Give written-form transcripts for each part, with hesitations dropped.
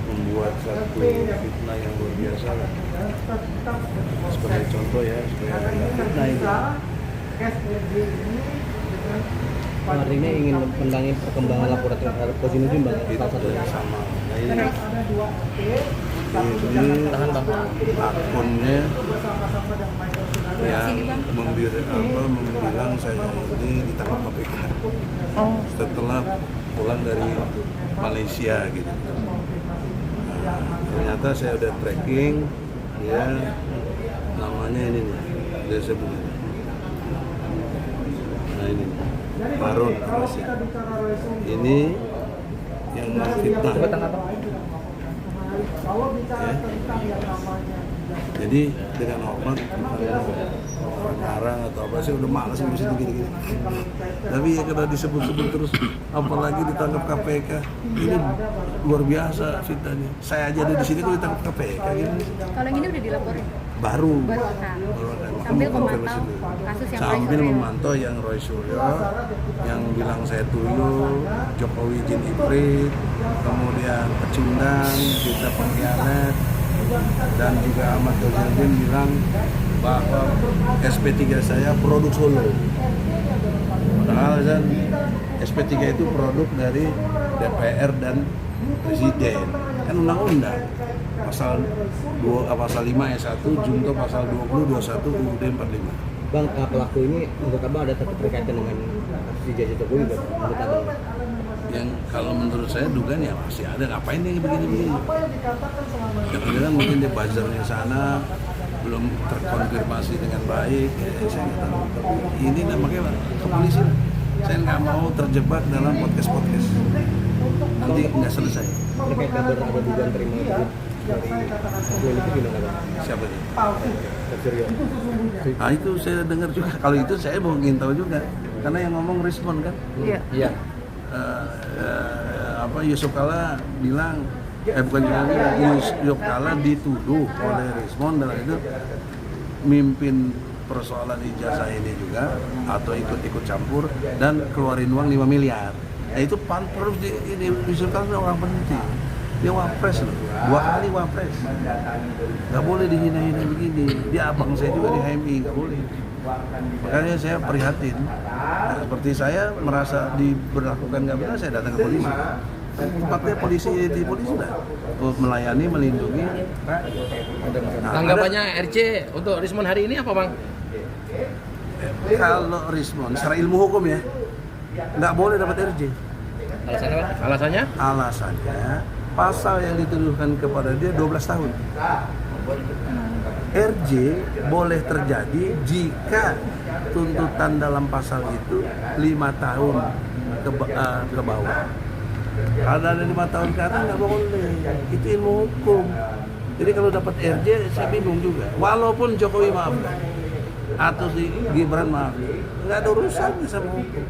membuat satu fitnah yang luar biasa. Sebagai contoh ya, supaya fitnah ini. Artinya ingin menangin perkembangan laporan terhadap Kozinudin Bang, Itu salah satunya. sama. Nah ini akunnya yang membilang saya ini ditangkap KPK setelah pulang dari Malaysia gitu. Nah, ternyata saya udah tracking, ya namanya ini nih, dia sebut nah ini Harun Rasyid. Ini yang fitnah. Ya. Jadi dengan hormat sekarang atau apa sih udah malas ngurusin gini-gini. Tapi ya kalau disebut-sebut terus, apalagi ditangkap KPK, ini luar biasa fitnahnya. Saya aja ada di sini kok ditangkap KPK gitu. Kalau yang ini udah dilaporin? Baru Sambil memantau kasus yang sambil memantau yang Roy Suryo, yang bilang saya tuyul, Jokowi Jin Iprit, kemudian pecundang, kita pengkhianat, dan juga Ahmad Kozinudin bilang bahwa SP3 saya produk Solo. Padahal kan SP3 itu produk dari DPR dan Presiden, kan undang-undang. Pasal 5 ayat 1 junto pasal 20 21 UUD 45. Bang, pelaku ini menurut Abang ada keterkaitan dengan kasus Ijazah Jokowi Bang, menurut Abang? Yang kalau menurut saya dugaan ya pasti ada, ngapain dia begini-begini. Jangan-jangan mungkin di buzzernya sana belum terkonfirmasi dengan baik, ya saya nggak tahu. Tapi ini namanya kepolisian. Saya nggak mau terjebak dalam podcast-podcast. Nanti nggak selesai. Terkait kabar ada dugaan terima duit dari Jokowi itu gimana Bang? Siapa itu? Suryo. Nah itu saya dengar juga. Kalau itu saya mau ingin tahu juga. Karena yang ngomong Rismon kan. Iya. Yusuf Kalla bilang Yusuf Kalla dituduh oleh Rismon dalam itu mimpin persoalan ijazah ini juga atau ikut-ikut campur dan keluarin uang 5 miliar. Nah itu terus ini Yusuf Kalla orang penting. Dia wapres loh, 2 kali wapres. Gak boleh dihina-hina begini. Dia abang saya juga di HMI, gak boleh. Makanya saya prihatin. Nah, seperti saya merasa diberlakukan gak benar, saya datang ke polisi. Tempatnya polisi di polisi lah, melayani, melindungi. Nah, Tanggapannya RC untuk Rismon hari ini apa Bang? Kalau Rismon, secara ilmu hukum ya, nggak boleh dapat RJ. Alasannya Bang? Alasannya? Alasannya pasal yang dituduhkan kepada dia 12 tahun. RJ boleh terjadi jika tuntutan dalam pasal itu 5 tahun ke bawah. Kalau ada 5 tahun ke atas nggak boleh. Itu ilmu hukum. Jadi kalau dapat RJ saya bingung juga. Walaupun Jokowi maafkan atau si Gibran maaf, nggak ada urusannya sama hukum.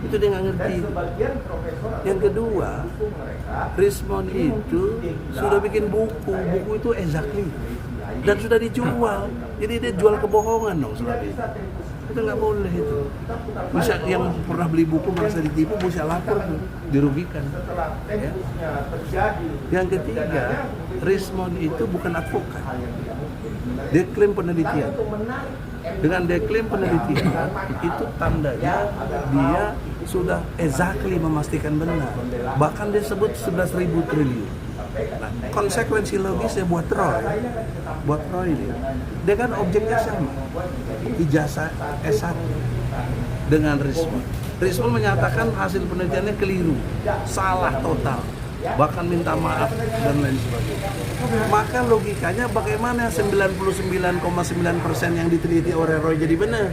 Itu dia nggak ngerti. Yang kedua, Rismon itu sudah bikin buku itu exactly dan sudah dijual. Jadi dia jual kebohongan dong selama ini. Itu nggak boleh itu. Bisa yang pernah beli buku merasa ditipu, bisa lapor tuh, dirugikan. Ya. Yang ketiga, Rismon itu bukan advokat. Dia klaim penelitian. Dengan deklaim penelitian itu tandanya dia sudah exactly memastikan benar. Bahkan dia sebut 11.000 triliun. Nah, konsekuensi logisnya buat Roy dia kan objeknya sama, ijazah S1 dengan Rismon. Rismon menyatakan hasil penelitiannya keliru, salah total, bahkan minta maaf dan lain sebagainya. Maka logikanya bagaimana 99,9% yang diteliti oleh Roy jadi benar?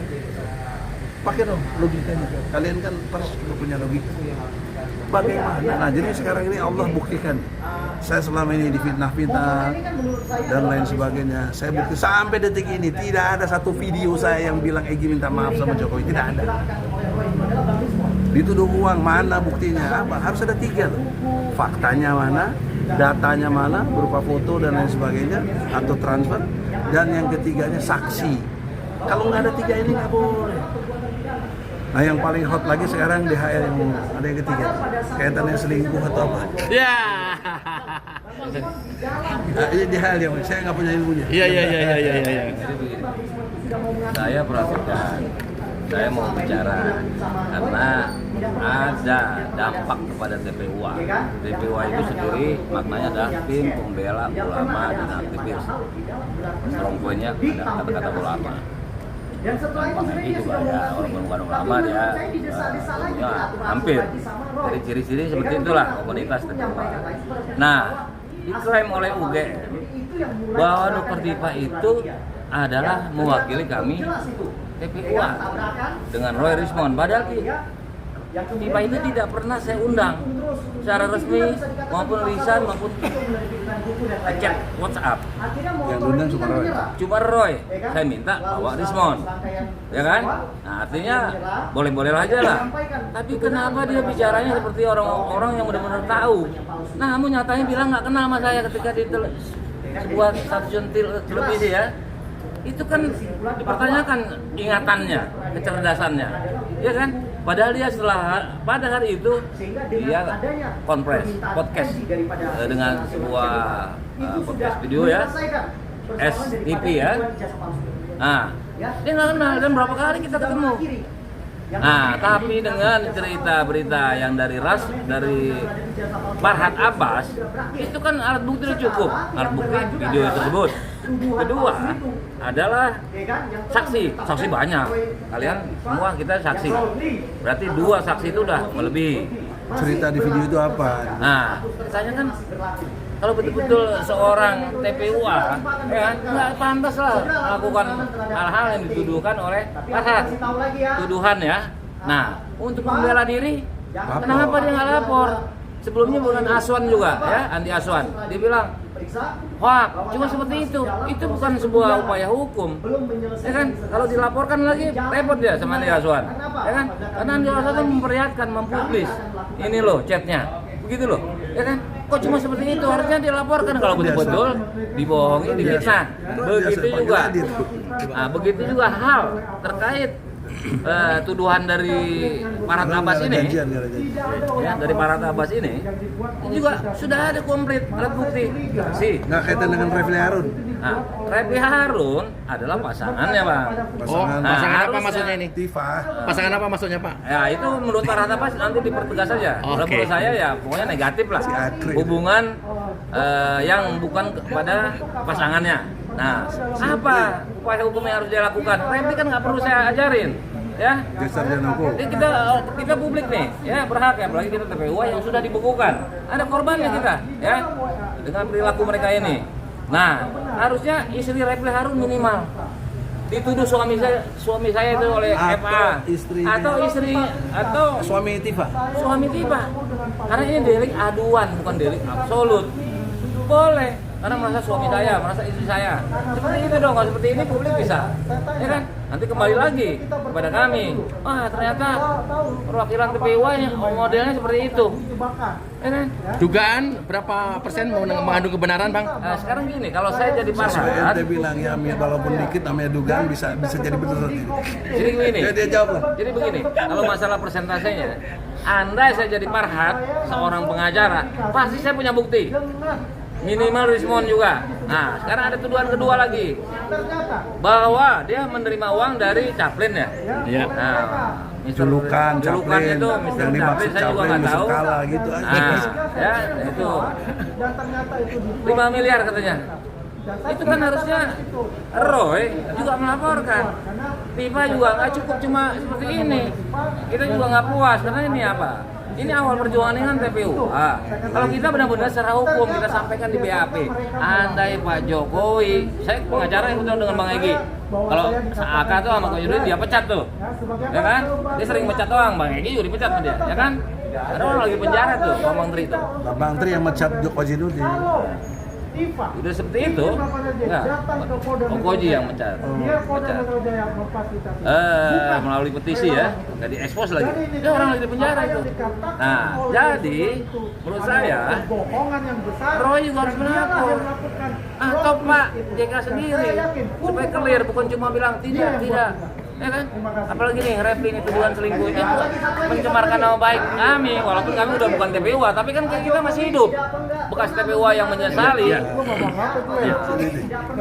Pakai dong logikanya. Kalian kan pers punya logika. Bagaimana? Nah jadi sekarang ini Allah buktikan. Saya selama ini difitnah-fitnah dan lain sebagainya. Saya bukti sampai detik ini tidak ada satu video saya yang bilang Egy minta maaf sama Jokowi. Tidak ada. Dituduh uang, mana buktinya? Apa? Harus ada 3 loh. Faktanya mana? Datanya mana? Berupa foto dan lain sebagainya atau transfer. Dan yang ketiganya saksi. Kalau nggak ada 3 ini nggak boleh. Nah yang paling hot lagi sekarang DHL yang ada yang ketiga, kaitannya selingkuh atau apa? Ya. Ini DHL yang saya nggak punya ilmunya. Iya. Jadi begini, saya perhatikan, saya mau bicara karena ada dampak kepada TPUA. TPUA itu sendiri maknanya adalah tim pembela ulama dan aktivis. Strong point-nya ada kata-kata ulama. Bang Egi juga ya, walaupun bukan ulama dia ya, hampir. Jadi ciri-ciri seperti itulah komunitas TPUA. Nah, diklaim oleh UGM bahwa Dr. Dipa itu adalah mewakili kami TPUA dengan Roy Rismond. Padahal Dipa itu tidak pernah saya undang secara resmi maupun lisan maupun chat WhatsApp. Yang diundang Sumaroy. Cuma Roy, saya minta bawa Rismond, ya kan? Nah artinya boleh-boleh aja lah. Tapi kenapa dia bicaranya seperti orang-orang yang benar-benar tahu? Namun nyatanya bilang nggak kenal sama saya ketika di sebuah stasiun televisi ya. Itu kan dipertanyakan ingatannya, kecerdasannya, ya kan? Padahal dia pada hari itu dia podcast dengan sebuah podcast video ya, STP ya. Nah, dia nggak kenal dan berapa kali kita ketemu. Nah, tapi dengan cerita berita yang dari Farhad Abbas itu kan alat bukti cukup, alat bukti video tersebut. Kedua adalah saksi banyak. Kalian semua kita saksi. Berarti 2 saksi itu udah melebihi. Cerita di video itu apa? Nah, saya kan kalau betul-betul seorang TPUA, ya kan, nggak pantas lah melakukan hal-hal yang dituduhkan oleh Farhad. Tuduhan ya. Nah, untuk membela diri, kenapa dia nggak lapor? Sebelumnya bukan Aswan juga, ya, Andi Aswan. Dia bilang, wah, cuma seperti itu. Itu bukan sebuah upaya hukum, ya kan? Kalau dilaporkan lagi, repot dia sama Andi Aswan, ya kan? Karena Andi Aswan itu memperlihatkan, mempublis. Ini loh chatnya, begitu loh, ya kan? Kok cuma seperti itu? Harusnya dilaporkan kalau betul-betul dibohongi, difitnah. Begitu juga. Nah, begitu juga hal terkait tuduhan dari Farhad Abbas ini, ya, dari Farhad Abbas ini juga sudah ada komplit alat bukti. Nggak kaitan dengan Refli Harun. Nah, Refli Harun adalah pasangannya, Bang. Pasangan apa maksudnya ini? Tifa. Pasangan apa maksudnya, Pak? Ya itu menurut Farhad Abbas nanti dipertegas saja. Kalau menurut saya ya pokoknya negatif lah. Hubungan yang bukan kepada pasangannya. Nah, apa upaya hukum yang harus dia lakukan? Refli kan nggak perlu saya ajarin, ya. Jadi kita publik nih, ya berhak ya, apalagi kita TPUA yang sudah dibekukan. Ada korbannya kita, ya, dengan perilaku mereka ini. Nah, harusnya istri Refli Harun minimal dituduh suami saya itu oleh FA atau istri atau suami Tifa. Karena ini delik aduan bukan delik absolut. Boleh karena merasa suami saya, merasa istri saya. Seperti itu dong, kalau seperti ini publik bisa, ya kan? Nanti kembali lagi kepada kami. Wah, ternyata perwakilan TPUA modelnya seperti itu, ya kan? Dugaan berapa persen mengandung kebenaran, Bang? Nah, sekarang gini, kalau saya jadi Farhad, Dia bilang ya, walaupun dikit namanya dugaan bisa jadi benar. jadi begini. Dia jawab lah. Jadi begini, kalau masalah persentasenya, andai saya jadi Farhad, seorang pengacara, pasti saya punya bukti. Minimal Rismond juga. Nah, sekarang ada tuduhan kedua lagi, bahwa dia menerima uang dari Chaplin ya. Iya. Nah, Julukan Chaplin, itu yang Mr. dimaksud Chaplin saya juga nggak tahu. Kala gitu aja. Nah, ya itu 5 miliar katanya. Itu kan harusnya Roy juga melaporkan. Tifa juga nggak cukup cuma seperti ini. Kita juga nggak puas karena ini apa? Ini awal perjuangan dengan TPU. Kalau kita benar-benar secara hukum kita sampaikan di BAP. Andai Pak Jokowi, saya pengacara yang ketemu dengan Bang Egi. Kalau AK tuh sama Ko Yudin dia pecat tuh, ya kan? Dia sering pecat doang, Bang Egi juga dipecat sama dia, ya kan? Ada orang lagi penjara tuh, Bang Tri tuh. Bang Tri yang mecat Joko Jinudin. Udah seperti itu, enggak? Okoji yang mecat. Melalui petisi ya, nggak diekspos lagi. Dia orang lagi di penjara itu. Nah, jadi menurut saya Roy juga harus melapor. Atau Pak JK sendiri supaya clear, bukan cuma bilang tidak. ya kan? Apalagi nih Refli ini tuduhan selingkuh itu mencemarkan nama baik kami, walaupun kami udah bukan TPUA, tapi kan kita masih hidup. Bekas TPUA yang menyesali.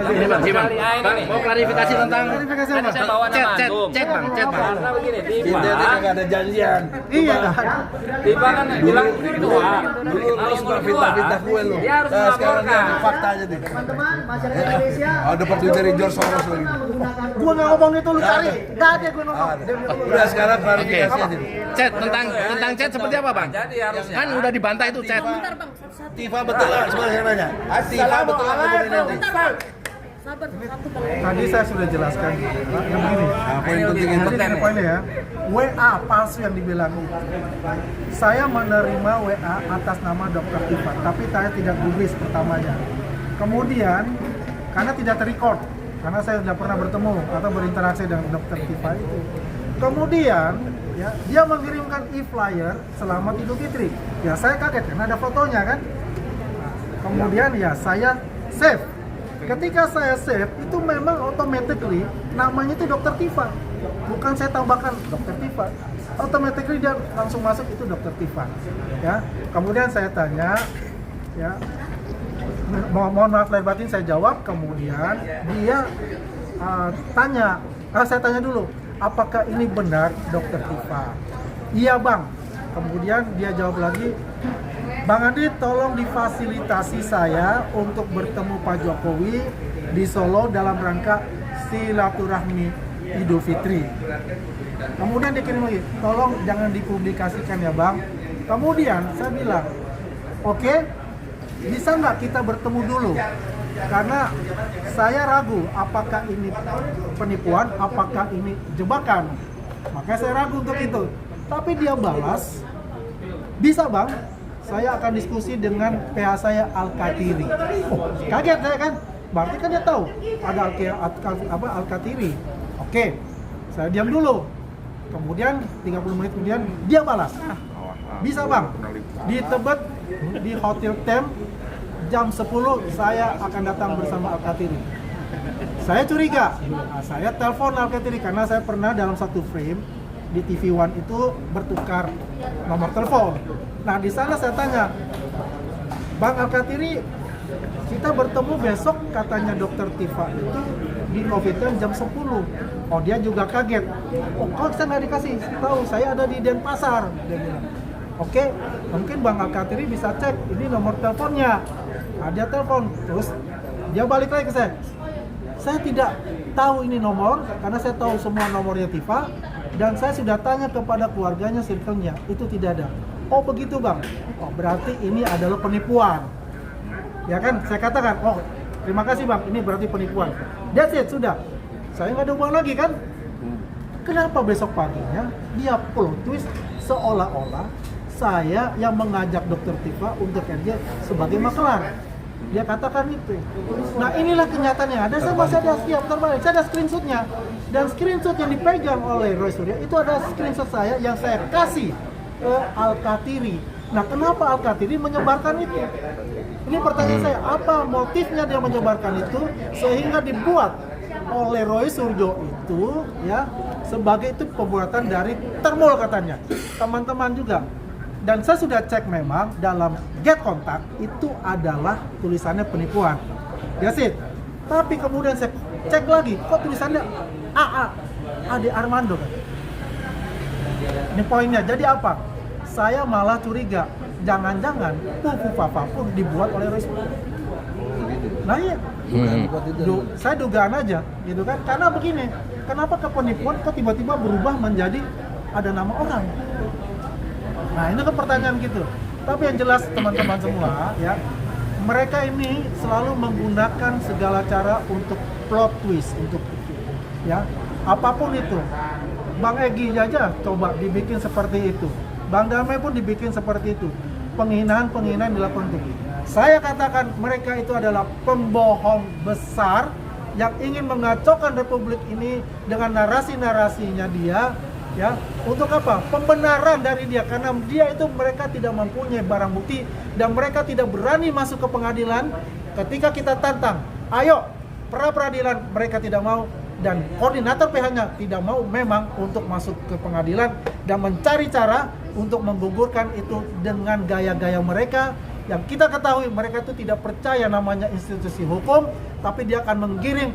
Ini Bang, Menyesali, ah, ini Bang, nih. mau klarifikasi tentang Tadi saya bawa nama Antum. chat Bang. Karena begini, Tifa. nggak ada janjian. Iya kan? Tifa kan bilang berdua. Lu suka fitnah kue lu. Dia harus Sekarang melaporkan. lihat fakta aja deh. Teman-teman, masyarakat Indonesia. Oh, dapat duit dari George Soros lagi. Gua nggak ngomong itu, lu cari. Nggak ada gua ngomong. Udah sekarang Oke. klarifikasi aja. Chat tentang chat seperti apa, Bang? Jadi harusnya. Kan udah dibantah itu chat. Bentar bang, satu-satu. Tifa betul nggak? Sebenarnya saya nanya. Tifa betul nggak ngomongin nanti? Bentar bang. Sabar, satu bang. Tadi saya sudah jelaskan yang begini. Apa yang penting itu? Jadi ini poinnya ya, WA palsu yang dibilang itu. Saya menerima WA atas nama Dr. Tifa, tapi saya tidak gubris pertamanya. Kemudian, karena tidak terrecord, karena saya tidak pernah bertemu atau berinteraksi dengan Dr. Tifa itu. Kemudian, ya, dia mengirimkan e-flyer selamat Idul Fitri. Ya saya kaget karena ada fotonya kan. Nah, kemudian ya saya save. Ketika saya save itu memang automatically namanya itu Dr. Tifa, bukan saya tambahkan Dr. Tifa. Automatically dia langsung masuk itu Dr. Tifa. Ya, kemudian saya tanya, ya, mohon maaf lahir batin saya jawab. Kemudian dia tanya, saya tanya dulu, apakah ini benar Dr. Tifa? Iya bang. Kemudian dia jawab lagi, Bang Andi tolong difasilitasi saya untuk bertemu Pak Jokowi di Solo dalam rangka silaturahmi Idul Fitri. Kemudian dia kirim lagi, tolong jangan dipublikasikan ya Bang. Kemudian saya bilang, oke, bisa nggak kita bertemu dulu? Karena saya ragu apakah ini penipuan, apakah ini jebakan. Makanya saya ragu untuk itu. Tapi dia balas, bisa Bang, saya akan diskusi dengan PH saya Al-Katiri. Oh, kaget saya kan? Berarti kan dia tahu ada Al-Katiri. Oke, saya diam dulu. Kemudian 30 menit kemudian dia balas. Bisa Bang, di Tebet, di Hotel Tem, jam 10 saya akan datang bersama Al-Katiri. Saya curiga, saya telepon Al-Katiri karena saya pernah dalam satu frame di TV One itu bertukar nomor telepon. Nah di sana saya tanya, Bang Al-Katiri, kita bertemu besok katanya Dr. Tifa itu di Novitan jam 10. Oh dia juga kaget. Oh kok saya nggak dikasih tahu, saya ada di Denpasar. Dia bilang, oke, mungkin Bang Al-Katiri bisa cek ini nomor teleponnya. Nah, dia telepon, terus dia balik lagi ke saya. Saya tidak tahu ini nomor karena saya tahu semua nomornya Tifa. Dan saya sudah tanya kepada keluarganya, circle-nya, itu tidak ada. Oh begitu Bang, oh berarti ini adalah penipuan. Ya kan, saya katakan, oh terima kasih Bang, ini berarti penipuan. That's it, sudah. Saya nggak ada uang lagi kan? Kenapa besok paginya dia plot twist seolah-olah saya yang mengajak Dr. Tifa untuk kerja sebagai makelar. Dia katakan itu. Nah inilah kenyataannya. Ada saya masih ada siap terbalik. Saya ada screenshotnya. Dan screenshot yang dipegang oleh Roy Surya itu ada screenshot saya yang saya kasih ke Al-Katiri. Nah kenapa Al-Katiri menyebarkan itu? Ini pertanyaan saya. Apa motifnya dia menyebarkan itu sehingga dibuat oleh Roy Suryo itu ya sebagai itu pembuatan dari termol katanya. Teman-teman juga. Dan saya sudah cek memang dalam get kontak itu adalah tulisannya penipuan. That's it. Tapi kemudian saya cek lagi, kok tulisannya AA, Ade Armando kan? Ini poinnya. Jadi apa? Saya malah curiga, jangan-jangan Pupu Papa pun dibuat oleh Roy Suryo. Nah iya, saya dugaan aja, gitu kan? Karena begini, kenapa ke penipuan kok tiba-tiba berubah menjadi ada nama orang? Nah ini kan pertanyaan gitu. Tapi yang jelas teman-teman semua ya, mereka ini selalu menggunakan segala cara untuk plot twist untuk itu. Ya, apapun itu. Bang Egy aja coba dibikin seperti itu. Bang Damai pun dibikin seperti itu. Penghinaan dilakukan itu. Saya katakan mereka itu adalah pembohong besar yang ingin mengacaukan republik ini dengan narasi-narasinya dia. Ya, untuk apa? Pembenaran dari dia, karena dia itu mereka tidak mempunyai barang bukti dan mereka tidak berani masuk ke pengadilan ketika kita tantang. Ayo, pra peradilan mereka tidak mau, dan koordinator PH-nya tidak mau memang untuk masuk ke pengadilan dan mencari cara untuk menggugurkan itu dengan gaya-gaya mereka yang kita ketahui mereka itu tidak percaya namanya institusi hukum, tapi dia akan menggiring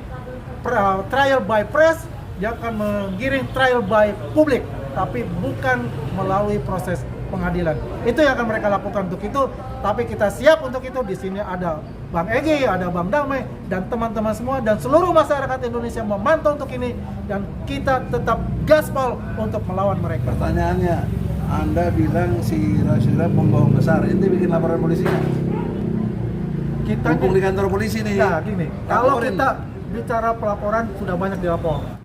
trial by press, dia akan menggiring trial by publik, tapi bukan melalui proses pengadilan. Itu yang akan mereka lakukan untuk itu, tapi kita siap untuk itu. Di sini ada Bang Egy, ada Bang Damai, dan teman-teman semua, dan seluruh masyarakat Indonesia memantau untuk ini, dan kita tetap gaspol untuk melawan mereka. Pertanyaannya, Anda bilang si Rasyida pembohong besar, ente bikin laporan polisi nggak? Kita Hubung di kantor polisi nih. Ya gini, kalau Laporin. kita bicara pelaporan sudah banyak dilapor.